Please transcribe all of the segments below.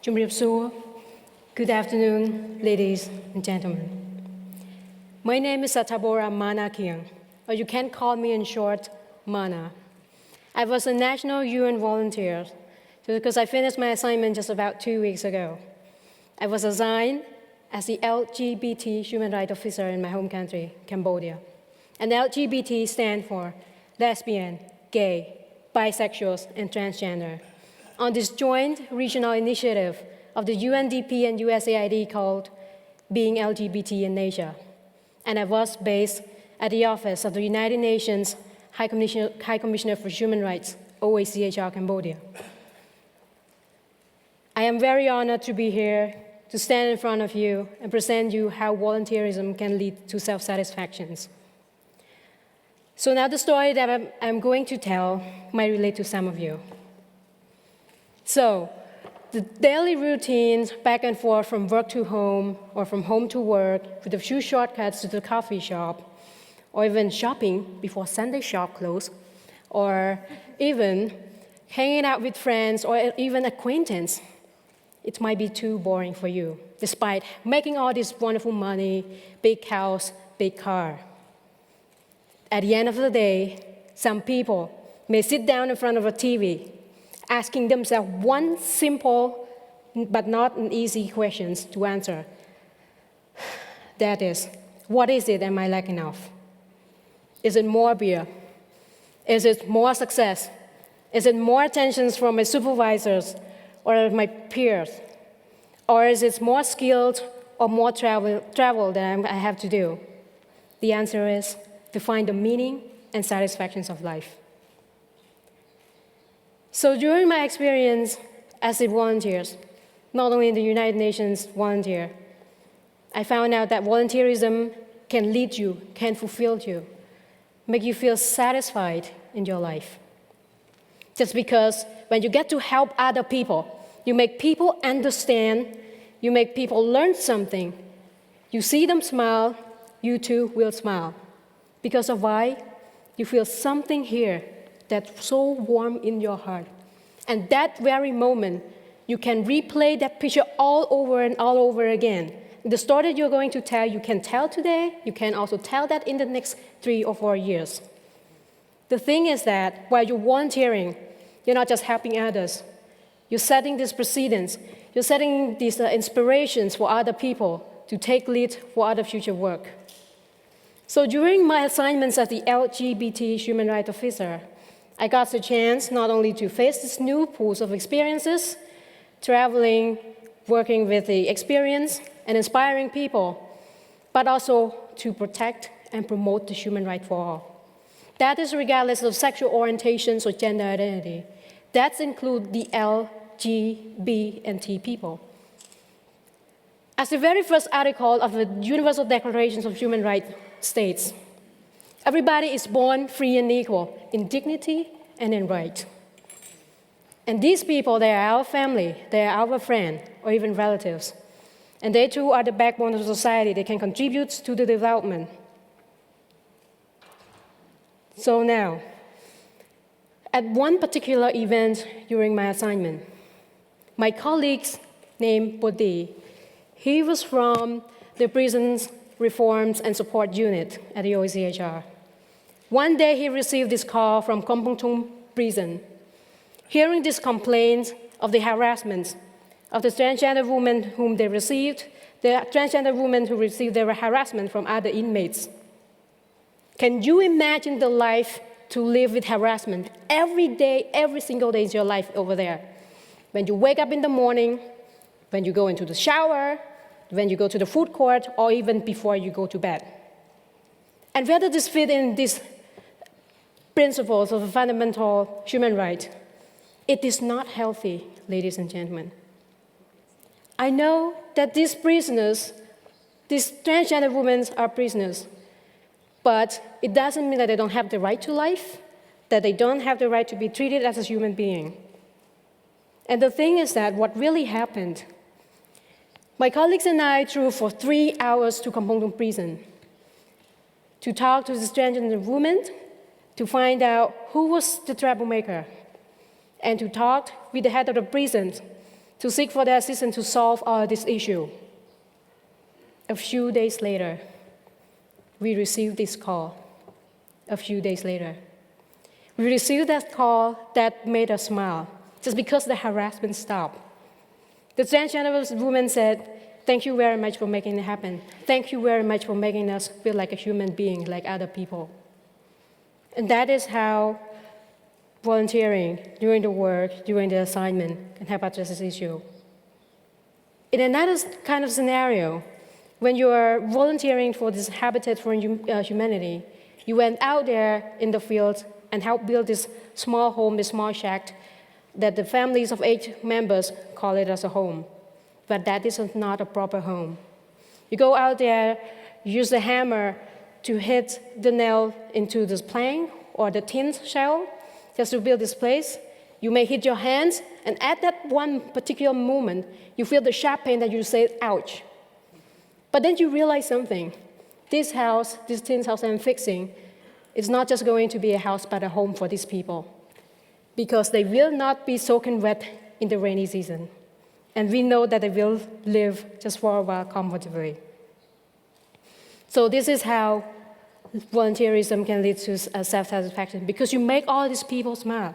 Good afternoon, ladies and gentlemen. My name is Sathaboramana Kheang, or you can call me in short, Mana. I was a national UN volunteer because I finished my assignment just about 2 weeks ago. I was assigned as the LGBT human rights officer in my home country, Cambodia. And LGBT stands for lesbian, gay, bisexuals, and transgender. On this joint regional initiative of the UNDP and USAID called Being LGBT in Asia. And I was based at the office of the United Nations High Commissioner for Human Rights, OHCHR, Cambodia. I am very honored to be here to stand in front of you and present you how volunteerism can lead to self-satisfactions. So now the story that I'm going to tell might relate to some of you. So, the daily routines back and forth from work to home or from home to work with a few shortcuts to the coffee shop or even shopping before Sunday shop close or even hanging out with friends or even acquaintance, it might be too boring for you, despite making all this wonderful money, big house, big car. At the end of the day, some people may sit down in front of a TV, asking themselves one simple but not an easy question to answer. That is, what is it am I lacking of? Is it more beer? Is it more success? Is it more attention from my supervisors or my peers? Or is it more skilled or more travel that I have to do? The answer is to find the meaning and satisfactions of life. So during my experience as a volunteer, not only in the United Nations volunteer, I found out that volunteerism can lead you, can fulfill you, make you feel satisfied in your life. Just because when you get to help other people, you make people understand, you make people learn something, you see them smile, you too will smile. Because of why? You feel something here that's so warm in your heart. And that very moment, you can replay that picture all over and all over again. The story that you're going to tell, you can tell today, you can also tell that in the next 3 or 4 years. The thing is that while you're volunteering, you're not just helping others. You're setting these precedents. You're setting these inspirations for other people to take lead for other future work. So during my assignments as the LGBT human rights officer, I got the chance not only to face these new pools of experiences, traveling, working with the experienced and inspiring people, but also to protect and promote the human right for all. That is regardless of sexual orientations or gender identity. That includes the L, G, B, and T people. As the very first article of the Universal Declaration of Human Rights states, everybody is born free and equal in dignity and in right. And these people, they are our family, they are our friend, or even relatives. And they too are the backbone of society. They can contribute to the development. So now, at one particular event during my assignment, my colleague named Bodhi, he was from the Prisons Reforms and Support Unit at the OHCHR. One day he received this call from Kampong Thom prison. Hearing this complaint of the harassment of the transgender women whom they received, the transgender women who received their harassment from other inmates. Can you imagine the life to live with harassment every day, every single day in your life over there? When you wake up in the morning, when you go into the shower, when you go to the food court, or even before you go to bed. And whether this fit in these principles of a fundamental human right, it is not healthy, ladies and gentlemen. I know that these prisoners, these transgender women are prisoners, but it doesn't mean that they don't have the right to life, that they don't have the right to be treated as a human being. And the thing is that what really happened, my colleagues and I drove for 3 hours to Kampong Thom prison to talk to this transgender woman, to find out who was the troublemaker, and to talk with the head of the prison to seek for their assistance to solve this issue. A few days later, we received this call. A few days later, we received that call that made us smile, just because the harassment stopped. The transgender woman said, "Thank you very much for making it happen. Thank you very much for making us feel like a human being, like other people." And that is how volunteering, doing the work, doing the assignment can help address this issue. In another kind of scenario, when you are volunteering for this Habitat for Humanity, you went out there in the field and helped build this small home, this small shack, that the families of 8 members call it as a home. But that is not a proper home. You go out there, use the hammer to hit the nail into this plank or the tin shell just to build this place. You may hit your hands, and at that one particular moment, you feel the sharp pain that you say, ouch. But then you realize something. This house, this tin house I'm fixing, is not just going to be a house, but a home for these people, because they will not be soaking wet in the rainy season. And we know that they will live just for a while comfortably. So this is how volunteerism can lead to self-satisfaction, because you make all these people smile.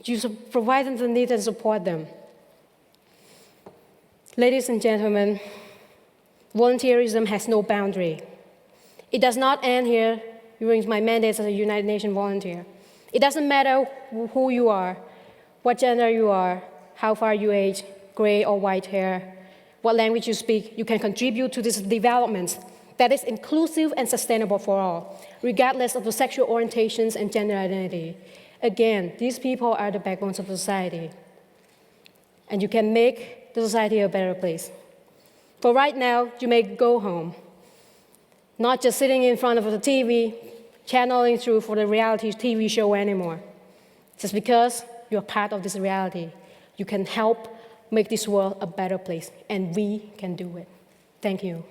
You provide them the need and support them. Ladies and gentlemen, volunteerism has no boundary. It does not end here during my mandate as a United Nations volunteer. It doesn't matter who you are, what gender you are, how far you age, gray or white hair, what language you speak. You can contribute to this development that is inclusive and sustainable for all, regardless of the sexual orientations and gender identity. Again, these people are the backbones of society, and you can make the society a better place. For right now, you may go home, not just sitting in front of the TV, channeling through for the reality TV show anymore. Just because you're part of this reality, you can help make this world a better place, and we can do it. Thank you.